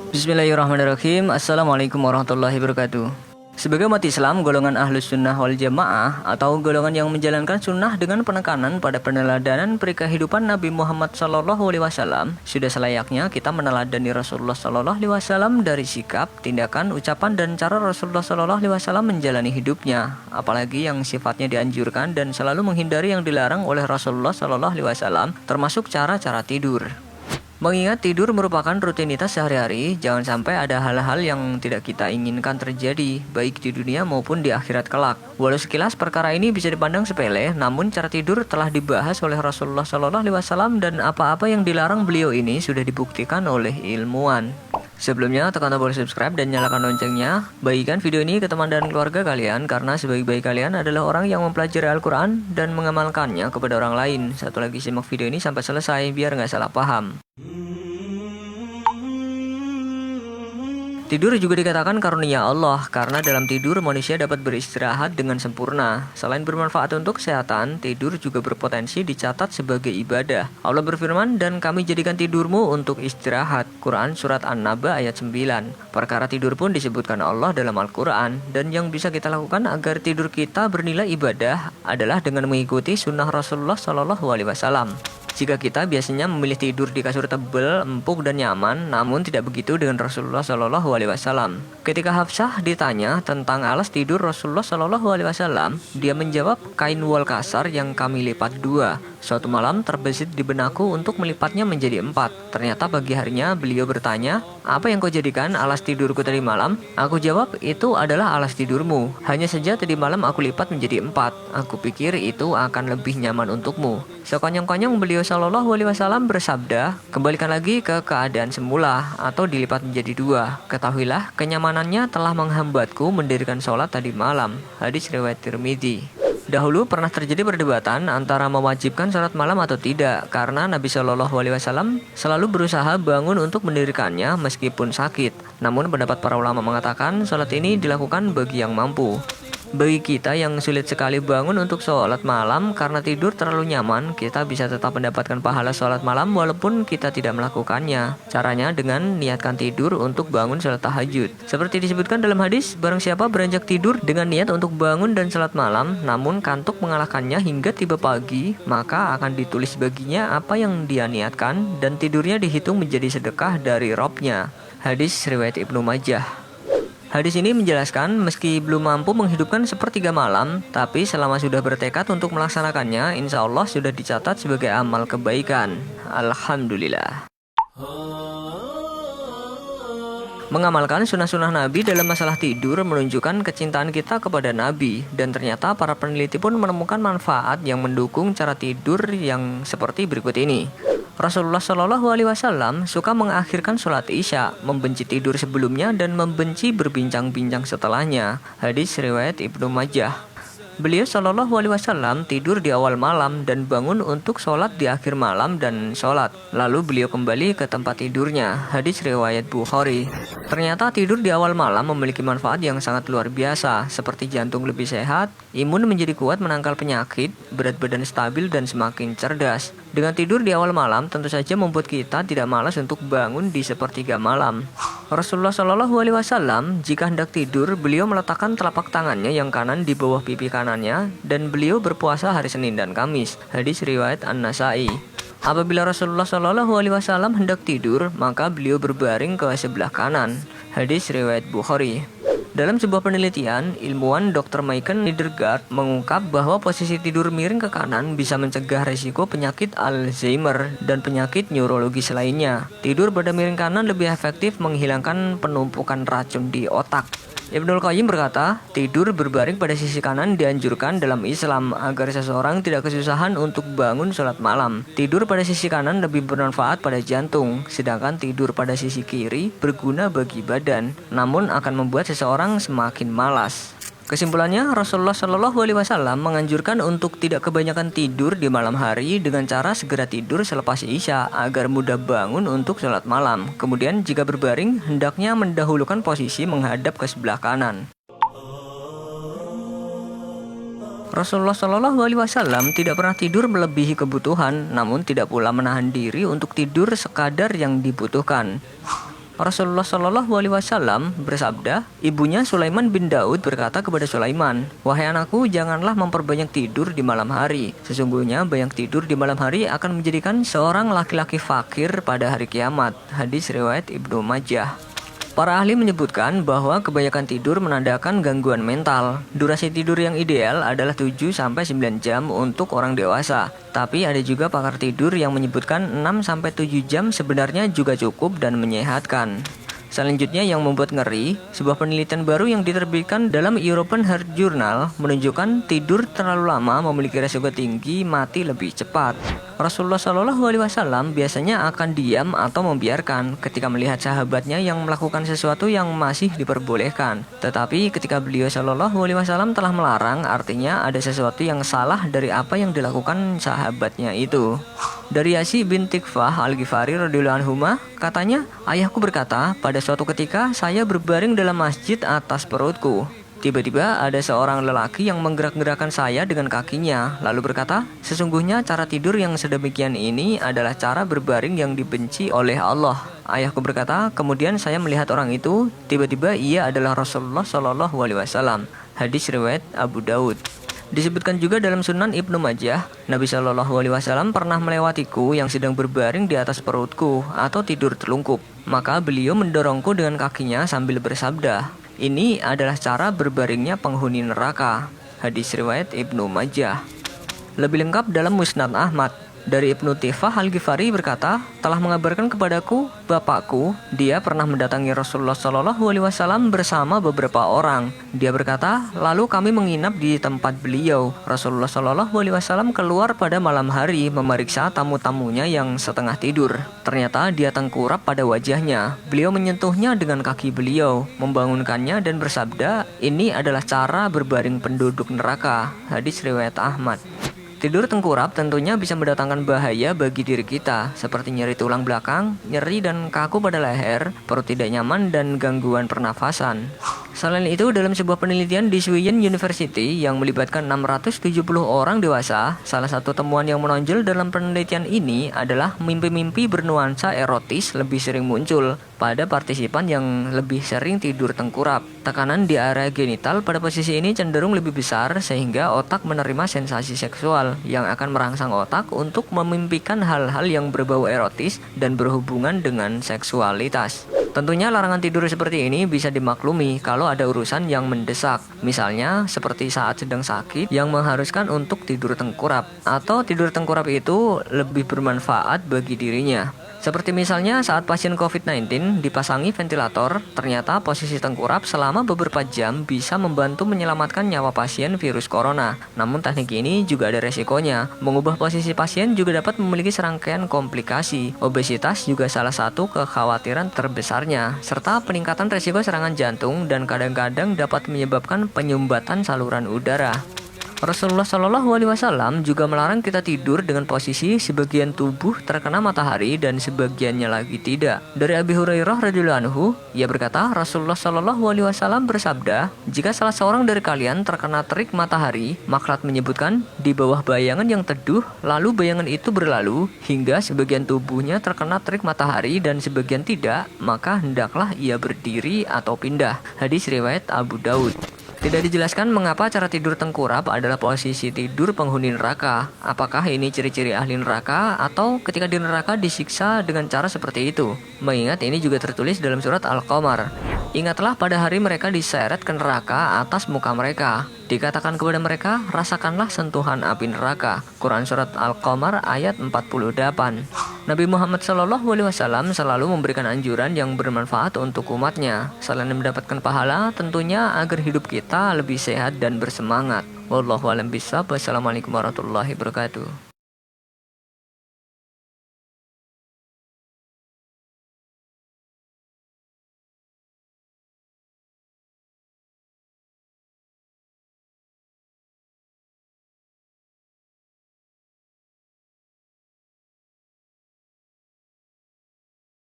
Bismillahirrahmanirrahim. Assalamualaikum warahmatullahi wabarakatuh. Sebagai umat Islam, golongan Ahlus Sunnah wal Jamaah atau golongan yang menjalankan sunnah dengan penekanan pada peneladanan kehidupan Nabi Muhammad SAW, sudah selayaknya kita meneladani Rasulullah SAW dari sikap, tindakan, ucapan, dan cara Rasulullah SAW menjalani hidupnya. Apalagi yang sifatnya dianjurkan dan selalu menghindari yang dilarang oleh Rasulullah SAW, termasuk cara-cara tidur. Mengingat tidur merupakan rutinitas sehari-hari, jangan sampai ada hal-hal yang tidak kita inginkan terjadi, baik di dunia maupun di akhirat kelak. Walau sekilas perkara ini bisa dipandang sepele, namun cara tidur telah dibahas oleh Rasulullah SAW dan apa-apa yang dilarang beliau ini sudah dibuktikan oleh ilmuwan. Sebelumnya, tekan tombol subscribe dan nyalakan loncengnya. Bagikan video ini ke teman dan keluarga kalian, karena sebaik-baik kalian adalah orang yang mempelajari Al-Quran dan mengamalkannya kepada orang lain. Satu lagi, simak video ini sampai selesai biar nggak salah paham. Tidur juga dikatakan karunia Allah, karena dalam tidur manusia dapat beristirahat dengan sempurna. Selain bermanfaat untuk kesehatan, tidur juga berpotensi dicatat sebagai ibadah. Allah berfirman, "Dan kami jadikan tidurmu untuk istirahat." Quran Surat An-Naba ayat 9. Perkara tidur pun disebutkan Allah dalam Al-Quran, dan yang bisa kita lakukan agar tidur kita bernilai ibadah adalah dengan mengikuti sunnah Rasulullah SAW. Jika kita biasanya memilih tidur di kasur tebal, empuk dan nyaman, namun tidak begitu dengan Rasulullah SAW. Ketika Hafsah ditanya tentang alas tidur Rasulullah SAW, dia menjawab, "Kain wol kasar yang kami lipat dua. Suatu malam terbesit di benakku untuk melipatnya menjadi 4. Ternyata pagi harinya beliau bertanya, 'Apa yang kau jadikan alas tidurku tadi malam?' Aku jawab, 'Itu adalah alas tidurmu. Hanya saja tadi malam aku lipat menjadi 4. Aku pikir itu akan lebih nyaman untukmu.' Sekonyong-konyong beliau SAW bersabda, 'Kembalikan lagi ke keadaan semula atau dilipat menjadi 2. Ketahuilah kenyamanannya telah menghambatku mendirikan sholat tadi malam.' Hadis riwayat Tirmidzi. Dahulu pernah terjadi perdebatan antara mewajibkan sholat malam atau tidak, karena Nabi SAW selalu berusaha bangun untuk mendirikannya meskipun sakit. Namun pendapat para ulama mengatakan sholat ini dilakukan bagi yang mampu. Bagi kita yang sulit sekali bangun untuk sholat malam karena tidur terlalu nyaman, kita bisa tetap mendapatkan pahala sholat malam walaupun kita tidak melakukannya. Caranya dengan niatkan tidur untuk bangun sholat tahajud. Seperti disebutkan dalam hadis, barang siapa beranjak tidur dengan niat untuk bangun dan sholat malam, namun kantuk mengalahkannya hingga tiba pagi, maka akan ditulis baginya apa yang dia niatkan dan tidurnya dihitung menjadi sedekah dari Robnya. Hadis riwayat Ibnu Majah. Hadis ini menjelaskan meski belum mampu menghidupkan sepertiga malam, tapi selama sudah bertekad untuk melaksanakannya, insya Allah sudah dicatat sebagai amal kebaikan. Alhamdulillah. Mengamalkan sunnah-sunnah Nabi dalam masalah tidur menunjukkan kecintaan kita kepada Nabi, dan ternyata para peneliti pun menemukan manfaat yang mendukung cara tidur yang seperti berikut ini. Rasulullah SAW suka mengakhirkan sholat isya, membenci tidur sebelumnya, dan membenci berbincang-bincang setelahnya. Hadis riwayat Ibnu Majah. Beliau SAW tidur di awal malam dan bangun untuk sholat di akhir malam dan sholat. Lalu beliau kembali ke tempat tidurnya. Hadis riwayat Bukhari. Ternyata tidur di awal malam memiliki manfaat yang sangat luar biasa, seperti jantung lebih sehat, imun menjadi kuat menangkal penyakit, berat badan stabil dan semakin cerdas. Dengan tidur di awal malam tentu saja membuat kita tidak malas untuk bangun di sepertiga malam. Rasulullah SAW jika hendak tidur, beliau meletakkan telapak tangannya yang kanan di bawah pipi kanannya dan beliau berpuasa hari Senin dan Kamis. Hadis riwayat An-Nasai. Apabila Rasulullah SAW hendak tidur, maka beliau berbaring ke sebelah kanan. Hadis riwayat Bukhari. Dalam sebuah penelitian, ilmuwan Dr. Michael Niedergard mengungkap bahwa posisi tidur miring ke kanan bisa mencegah risiko penyakit Alzheimer dan penyakit neurologis lainnya. Tidur pada miring kanan lebih efektif menghilangkan penumpukan racun di otak. Ibnul Qayyim berkata, tidur berbaring pada sisi kanan dianjurkan dalam Islam agar seseorang tidak kesusahan untuk bangun sholat malam. Tidur pada sisi kanan lebih bermanfaat pada jantung, sedangkan tidur pada sisi kiri berguna bagi badan, namun akan membuat seseorang semakin malas. Kesimpulannya, Rasulullah SAW menganjurkan untuk tidak kebanyakan tidur di malam hari dengan cara segera tidur selepas Isya agar mudah bangun untuk sholat malam. Kemudian jika berbaring, hendaknya mendahulukan posisi menghadap ke sebelah kanan. Rasulullah SAW tidak pernah tidur melebihi kebutuhan, namun tidak pula menahan diri untuk tidur sekadar yang dibutuhkan. Rasulullah Shallallahu Alaihi Wasallam bersabda, ibunya Sulaiman bin Daud berkata kepada Sulaiman, wahai anakku, janganlah memperbanyak tidur di malam hari. Sesungguhnya banyak tidur di malam hari akan menjadikan seorang laki-laki fakir pada hari kiamat. Hadis riwayat Ibnu Majah. Para ahli menyebutkan bahwa kebanyakan tidur menandakan gangguan mental. Durasi tidur yang ideal adalah 7-9 jam untuk orang dewasa. Tapi ada juga pakar tidur yang menyebutkan 6-7 jam sebenarnya juga cukup dan menyehatkan. Selanjutnya yang membuat ngeri, sebuah penelitian baru yang diterbitkan dalam European Heart Journal menunjukkan tidur terlalu lama memiliki resiko tinggi mati lebih cepat. Rasulullah Shallallahu Alaihi Wasallam biasanya akan diam atau membiarkan ketika melihat sahabatnya yang melakukan sesuatu yang masih diperbolehkan. Tetapi ketika beliau Shallallahu Alaihi Wasallam telah melarang, artinya ada sesuatu yang salah dari apa yang dilakukan sahabatnya itu. Dari Yasi bin Tikfah Al-Ghifari radhiyallahu anhu, katanya, ayahku berkata, pada suatu ketika saya berbaring dalam masjid atas perutku. Tiba-tiba ada seorang lelaki yang menggerak-gerakkan saya dengan kakinya, lalu berkata, sesungguhnya cara tidur yang sedemikian ini adalah cara berbaring yang dibenci oleh Allah. Ayahku berkata, kemudian saya melihat orang itu, tiba-tiba ia adalah Rasulullah Shallallahu Alaihi Wasallam. Hadis riwayat Abu Daud. Disebutkan juga dalam Sunan Ibnu Majah, Nabi Shallallahu Alaihi Wasallam pernah melewatiku yang sedang berbaring di atas perutku atau tidur telungkup. Maka beliau mendorongku dengan kakinya sambil bersabda, ini adalah cara berbaringnya penghuni neraka. Hadis riwayat Ibnu Majah. Lebih lengkap dalam Musnad Ahmad. Dari Ibnu Tifah Al-Ghifari berkata, telah mengabarkan kepadaku, bapakku, dia pernah mendatangi Rasulullah Shallallahu Alaihi Wasallam bersama beberapa orang. Dia berkata, lalu kami menginap di tempat beliau. Rasulullah Shallallahu Alaihi Wasallam keluar pada malam hari memeriksa tamu-tamunya yang setengah tidur. Ternyata dia tengkurap pada wajahnya. Beliau menyentuhnya dengan kaki beliau, membangunkannya dan bersabda, ini adalah cara berbaring penduduk neraka. Hadis riwayat Ahmad. Tidur tengkurap tentunya bisa mendatangkan bahaya bagi diri kita, seperti nyeri tulang belakang, nyeri dan kaku pada leher, perut tidak nyaman, dan gangguan pernafasan. Selain itu, dalam sebuah penelitian di Sweden University yang melibatkan 670 orang dewasa, salah satu temuan yang menonjol dalam penelitian ini adalah mimpi-mimpi bernuansa erotis lebih sering muncul pada partisipan yang lebih sering tidur tengkurap. Tekanan di area genital pada posisi ini cenderung lebih besar sehingga otak menerima sensasi seksual yang akan merangsang otak untuk memimpikan hal-hal yang berbau erotis dan berhubungan dengan seksualitas. Tentunya larangan tidur seperti ini bisa dimaklumi kalau ada urusan yang mendesak, misalnya seperti saat sedang sakit yang mengharuskan untuk tidur tengkurap, atau tidur tengkurap itu lebih bermanfaat bagi dirinya. Seperti misalnya saat pasien COVID-19 dipasangi ventilator, ternyata posisi tengkurap selama beberapa jam bisa membantu menyelamatkan nyawa pasien virus corona. Namun teknik ini juga ada resikonya. Mengubah posisi pasien juga dapat memiliki serangkaian komplikasi. Obesitas juga salah satu kekhawatiran terbesarnya, serta peningkatan resiko serangan jantung dan kadang-kadang dapat menyebabkan penyumbatan saluran udara. Rasulullah Shallallahu Alaihi Wasallam juga melarang kita tidur dengan posisi sebagian tubuh terkena matahari dan sebagiannya lagi tidak. Dari Abi Hurairah radhiyallahu anhu, ia berkata, Rasulullah Shallallahu Alaihi Wasallam bersabda, jika salah seorang dari kalian terkena terik matahari, Makhlad menyebutkan di bawah bayangan yang teduh, lalu bayangan itu berlalu hingga sebagian tubuhnya terkena terik matahari dan sebagian tidak, maka hendaklah ia berdiri atau pindah. Hadis riwayat Abu Daud. Tidak dijelaskan mengapa cara tidur tengkurap adalah posisi tidur penghuni neraka. Apakah ini ciri-ciri ahli neraka atau ketika di neraka disiksa dengan cara seperti itu? Mengingat ini juga tertulis dalam surat Al-Qamar. Ingatlah pada hari mereka diseret ke neraka atas muka mereka. Dikatakan kepada mereka, rasakanlah sentuhan api neraka. Quran surat Al-Qamar ayat 48. Nabi Muhammad SAW selalu memberikan anjuran yang bermanfaat untuk umatnya. Selain mendapatkan pahala, tentunya agar hidup kita lebih sehat dan bersemangat. Wallahu a'lam bishawab. Wassalamualaikum warahmatullahi wabarakatuh.